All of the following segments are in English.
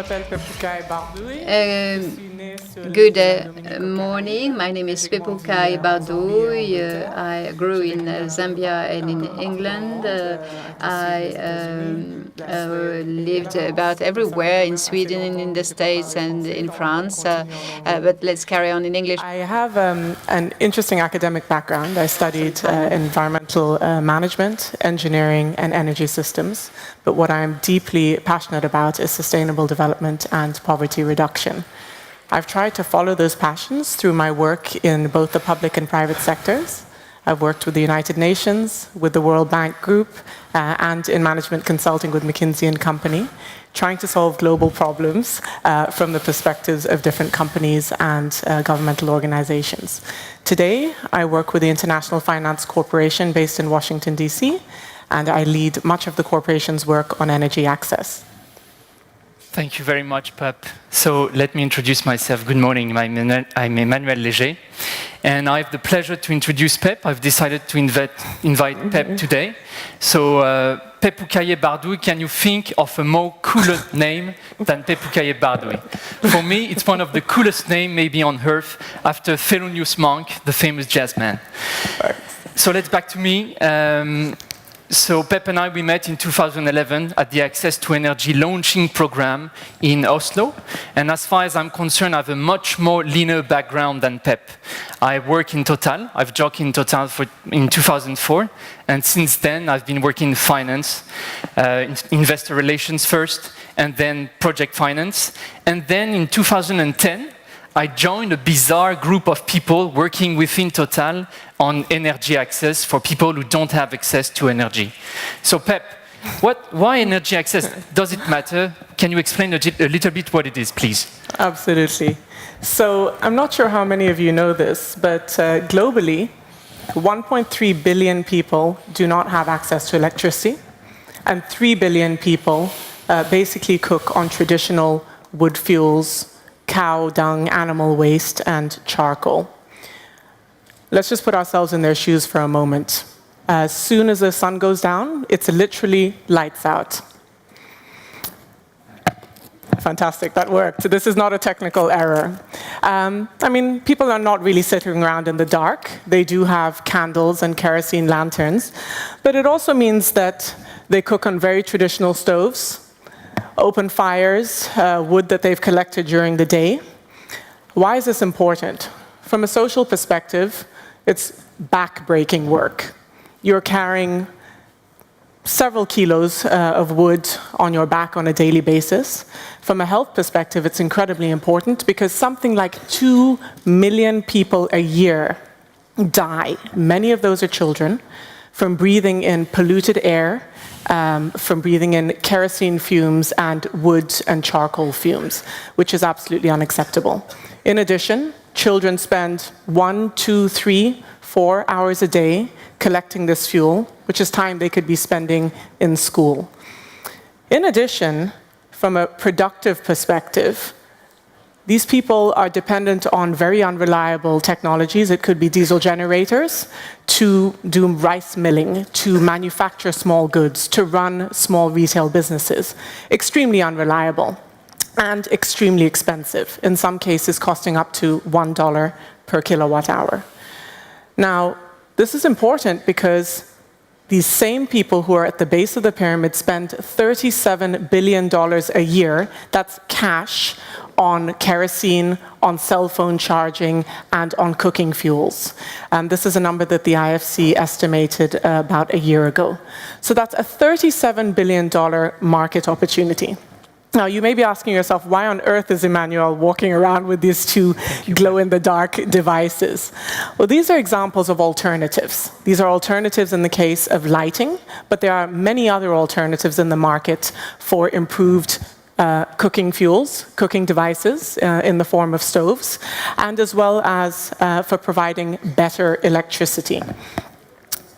m'appelle Pepukaye Bardouille. Good morning. My name is Pepukaye Bardouille. I grew in Zambia and in England. I lived about everywhere in Sweden, in the States, and in France. But let's carry on in English. I have an interesting academic background. I studied environmental management, engineering, and energy systems. But what I'm deeply passionate about is sustainable development and poverty reduction. I've tried to follow those passions through my work in both the public and private sectors. I've worked with the United Nations, with the World Bank Group, and in management consulting with McKinsey & Company, trying to solve global problems from the perspectives of different companies and governmental organizations. Today, I work with the International Finance Corporation based in Washington, D.C., and I lead much of the corporation's work on energy access. Thank you very much, Pep. So let me introduce myself. Good morning, I'm Emmanuel Léger, and I have the pleasure to introduce Pep. I've decided to invite Pep today. So Pepukaye Bardouille, can you think of a more cooler name than Pepukaye Bardouille? For me, it's one of the coolest names maybe on earth after Thelonious Monk, the famous jazz man. So let's back to me. So Pep and I, we met in 2011 at the Access to Energy launching program in Oslo. And as far as I'm concerned, I have a much more linear background than Pep. I work in Total. I've joined in Total in 2004. And since then, I've been working in finance, investor relations first, and then project finance. And then in 2010, I joined a bizarre group of people working within Total on energy access for people who don't have access to energy. So Pep, why energy access? Does it matter? Can you explain a little bit what it is, please? Absolutely. So I'm not sure how many of you know this, but globally, 1.3 billion people do not have access to electricity, and 3 billion people basically cook on traditional wood fuels, cow dung, animal waste, and charcoal. Let's just put ourselves in their shoes for a moment. As soon as the sun goes down, it's literally lights out. Fantastic, that worked. This is not a technical error. I mean, people are not really sitting around in the dark. They do have candles and kerosene lanterns, but it also means that they cook on very traditional stoves, open fires, wood that they've collected during the day. Why is this important? From a social perspective, it's back-breaking work. You're carrying several kilos of wood on your back on a daily basis. From a health perspective, it's incredibly important because something like 2 million people a year die. Many of those are children from breathing in polluted air, from breathing in kerosene fumes and wood and charcoal fumes, which is absolutely unacceptable. In addition, children spend 1, 2, 3, 4 hours a day collecting this fuel, which is time they could be spending in school. In addition, from a productive perspective, these people are dependent on very unreliable technologies. It could be diesel generators to do rice milling, to manufacture small goods, to run small retail businesses. Extremely unreliable and extremely expensive, in some cases costing up to $1 per kilowatt hour. Now, this is important because these same people who are at the base of the pyramid spend $37 billion a year, that's cash, on kerosene, on cell phone charging, and on cooking fuels. This is a number that the IFC estimated about a year ago. So that's a $37 billion market opportunity. Now, you may be asking yourself, why on earth is Emmanuel walking around with these two glow-in-the-dark devices? Well, these are examples of alternatives. These are alternatives in the case of lighting, but there are many other alternatives in the market for improved cooking fuels, cooking devices in the form of stoves, and as well as for providing better electricity.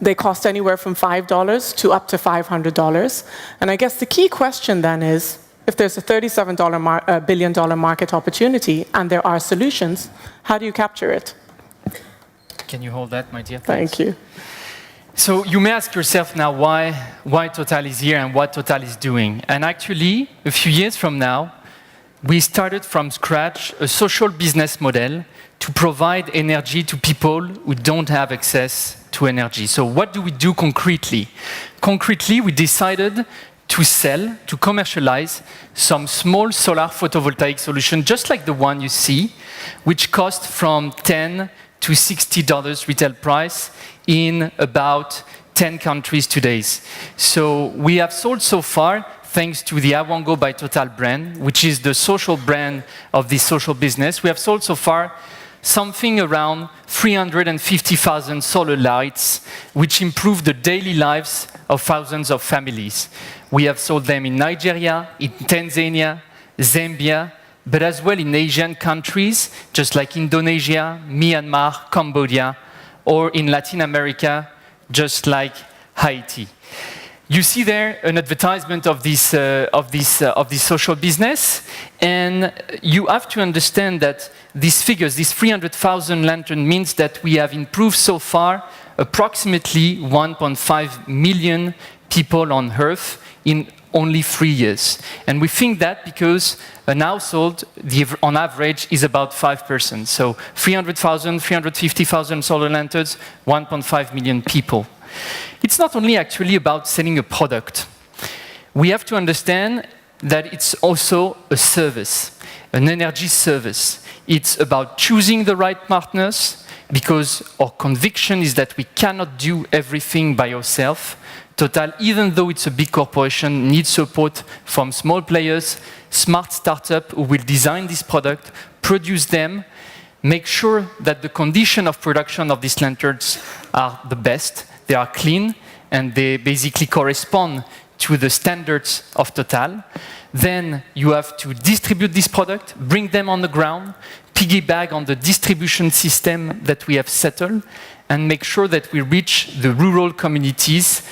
They cost anywhere from $5 to up to $500. And I guess the key question then is, if there's a $37 billion market opportunity and there are solutions, how do you capture it? Can you hold that, my dear? Thank you. So you may ask yourself now why Total is here and what Total is doing. And actually, a few years from now, we started from scratch a social business model to provide energy to people who don't have access to energy. So what do we do concretely? Concretely, we decided to sell, to commercialize some small solar photovoltaic solution, just like the one you see, which cost from $10 to $60 retail price in about 10 countries today. So we have sold so far, thanks to the I Won't Go by Total brand, which is the social brand of this social business, we have sold so far something around 350,000 solar lights, which improve the daily lives of thousands of families. We have sold them in Nigeria, in Tanzania, Zambia, but as well in Asian countries, just like Indonesia, Myanmar, Cambodia, or in Latin America, just like Haiti. You see there an advertisement of this social business, and you have to understand that these figures, this 300,000 lantern, means that we have improved so far approximately 1.5 million people on Earth in only 3 years. And we think that because an household, on average, is about 5 persons. So 300,000, 350,000 solar lanterns, 1.5 million people. It's not only actually about selling a product. We have to understand that it's also a service, an energy service. It's about choosing the right partners, because our conviction is that we cannot do everything by ourselves. Total, even though it's a big corporation, needs support from small players, smart startups who will design this product, produce them, make sure that the condition of production of these lanterns are the best, they are clean, and they basically correspond to the standards of Total. Then you have to distribute this product, bring them on the ground, piggyback on the distribution system that we have settled, and make sure that we reach the rural communities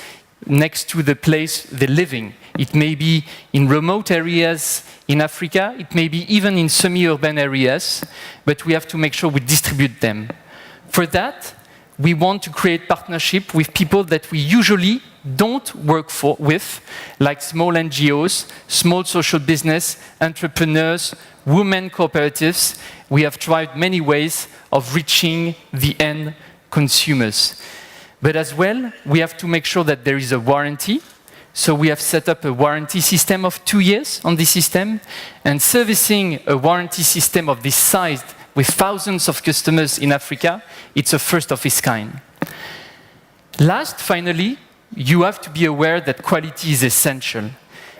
next to the place they're living. It may be in remote areas in Africa, it may be even in semi-urban areas, but we have to make sure we distribute them. For that, we want to create partnership with people that we usually don't work with, like small NGOs, small social business, entrepreneurs, women cooperatives. We have tried many ways of reaching the end consumers. But as well, we have to make sure that there is a warranty. So we have set up a warranty system of 2 years on this system, and servicing a warranty system of this size with thousands of customers in Africa, it's a first of its kind. Last, finally, you have to be aware that quality is essential.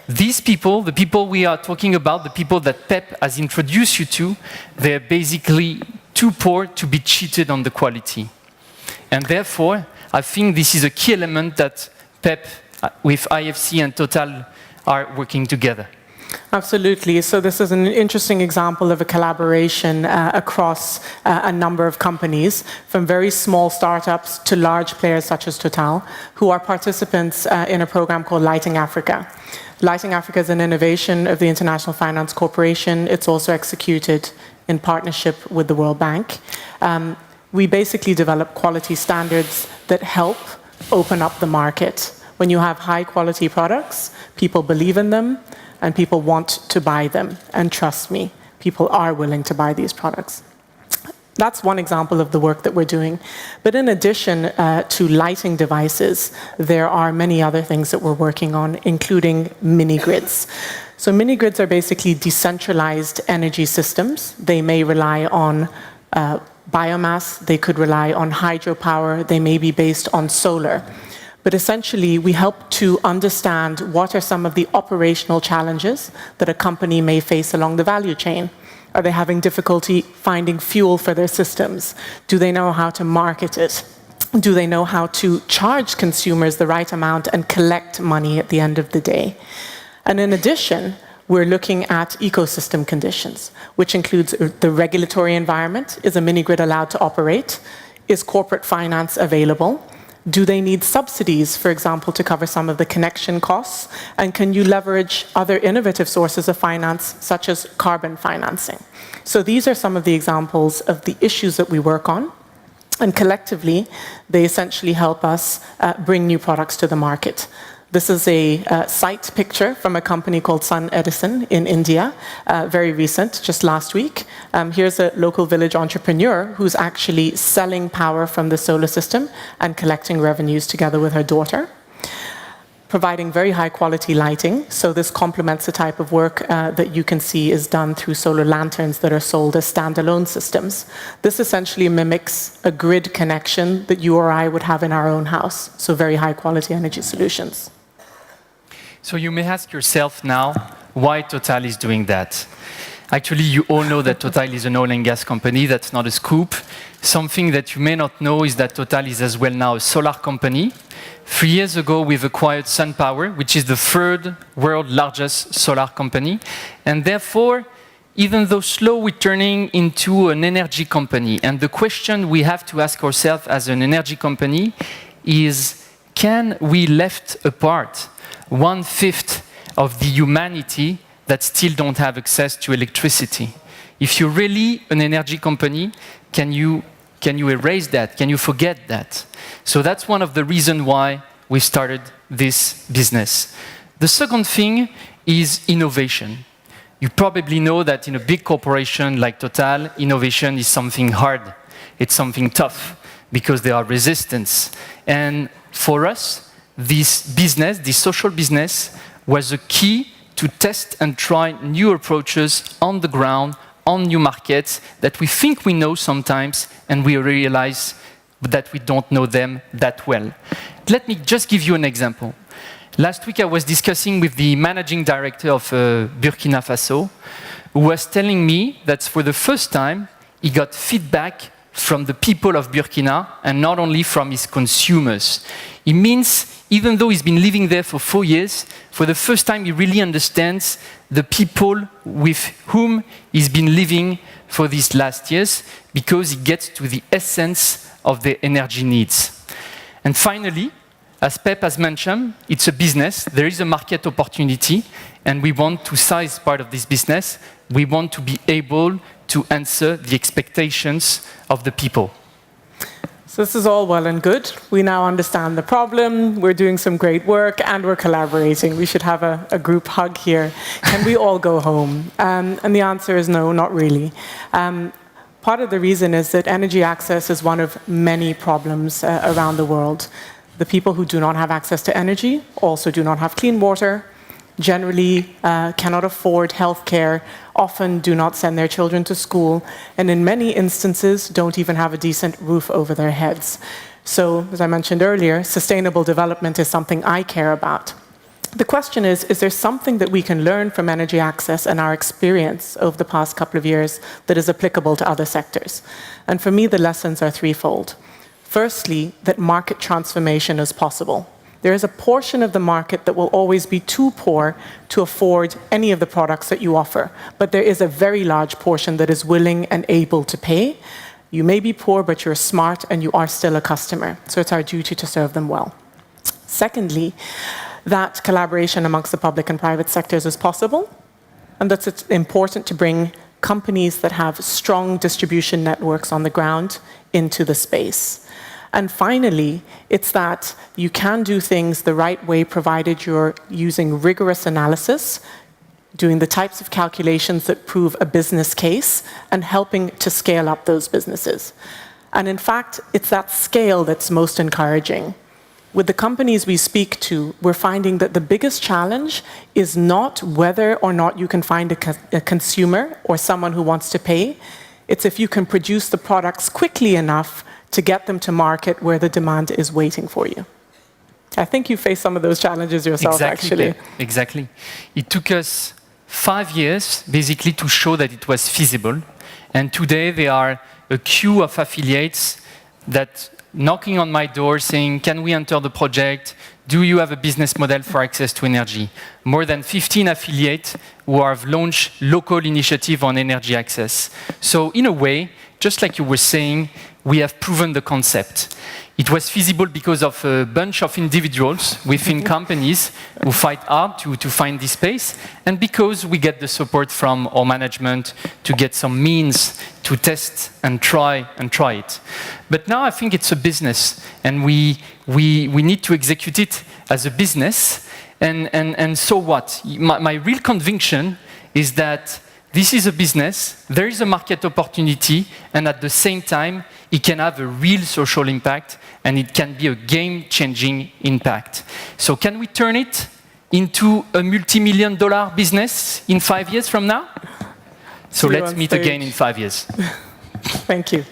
These people, the people we are talking about, the people that Pep has introduced you to, they're basically too poor to be cheated on the quality. And therefore, I think this is a key element that Pep with IFC and Total are working together. Absolutely. So this is an interesting example of a collaboration across a number of companies, from very small startups to large players such as Total, who are participants in a program called Lighting Africa. Lighting Africa is an innovation of the International Finance Corporation. It's also executed in partnership with the World Bank. We basically develop quality standards that help open up the market. When you have high quality products, people believe in them, and people want to buy them. And trust me, people are willing to buy these products. That's one example of the work that we're doing. But in addition to lighting devices, there are many other things that we're working on, including mini-grids. So mini-grids are basically decentralized energy systems. They may rely on biomass, they could rely on hydropower, they may be based on solar. But essentially, we help to understand what are some of the operational challenges that a company may face along the value chain. Are they having difficulty finding fuel for their systems? Do they know how to market it? Do they know how to charge consumers the right amount and collect money at the end of the day? And in addition, we're looking at ecosystem conditions, which includes the regulatory environment. Is a mini-grid allowed to operate? Is corporate finance available? Do they need subsidies, for example, to cover some of the connection costs? And can you leverage other innovative sources of finance, such as carbon financing? So these are some of the examples of the issues that we work on. And collectively, they essentially help us bring new products to the market. This is a site picture from a company called Sun Edison in India, very recent, just last week. Here's a local village entrepreneur who's actually selling power from the solar system and collecting revenues together with her daughter, providing very high quality lighting. So this complements the type of work that you can see is done through solar lanterns that are sold as standalone systems. This essentially mimics a grid connection that you or I would have in our own house. So very high quality energy solutions. So you may ask yourself now, why Total is doing that? Actually, you all know that Total is an oil and gas company. That's not a scoop. Something that you may not know is that Total is as well now a solar company. 3 years ago, we've acquired SunPower, which is the third world largest solar company. And therefore, even though slow, we're turning into an energy company. And the question we have to ask ourselves as an energy company is, can we left apart 1/5 of the humanity that still don't have access to electricity? If you're really an energy company, can you erase that? Can you forget that? So that's one of the reasons why we started this business. The second thing is innovation. You probably know that in a big corporation like Total, innovation is something hard. It's something tough because there are resistance. And for us, this business, this social business, was a key to test and try new approaches on the ground, on new markets that we think we know sometimes, and we realize that we don't know them that well. Let me just give you an example. Last week I was discussing with the managing director of Burkina Faso, who was telling me that for the first time he got feedback from the people of Burkina and not only from his consumers. It means even though he's been living there for 4 years, for the first time he really understands the people with whom he's been living for these last years, because he gets to the essence of their energy needs. And finally, as Pep has mentioned, it's a business. There is a market opportunity, and we want to size part of this business. We want to be able to answer the expectations of the people. So this is all well and good. We now understand the problem, we're doing some great work, and we're collaborating. We should have a group hug here. Can we all go home? And the answer is no, not really. Part of the reason is that energy access is one of many problems around the world. The people who do not have access to energy also do not have clean water, generally cannot afford healthcare, often do not send their children to school, and in many instances don't even have a decent roof over their heads. So, as I mentioned earlier, sustainable development is something I care about. The question is there something that we can learn from energy access and our experience over the past couple of years that is applicable to other sectors? And for me, the lessons are threefold. Firstly, that market transformation is possible. There is a portion of the market that will always be too poor to afford any of the products that you offer, but there is a very large portion that is willing and able to pay. You may be poor, but you're smart and you are still a customer, so it's our duty to serve them well. Secondly, that collaboration amongst the public and private sectors is possible, and that it's important to bring companies that have strong distribution networks on the ground into the space. And finally, it's that you can do things the right way provided you're using rigorous analysis, doing the types of calculations that prove a business case, and helping to scale up those businesses. And in fact, it's that scale that's most encouraging. With the companies we speak to, we're finding that the biggest challenge is not whether or not you can find a consumer or someone who wants to pay. It's if you can produce the products quickly enough to get them to market where the demand is waiting for you. I think you face some of those challenges yourself, actually. Exactly. It took us 5 years, basically, to show that it was feasible. And today, there are a queue of affiliates that knocking on my door saying, can we enter the project? Do you have a business model for access to energy? More than 15 affiliates who have launched local initiative on energy access. So in a way, just like you were saying, we have proven the concept. It was feasible because of a bunch of individuals within companies who fight hard to find this space, and because we get the support from our management to get some means to test and try it. But now I think it's a business, and we need to execute it as a business. And so what? My real conviction is that this is a business, there is a market opportunity, and at the same time, it can have a real social impact, and it can be a game-changing impact. So can we turn it into a multi-million-dollar business in 5 years from now? So let's meet again in 5 years. Thank you.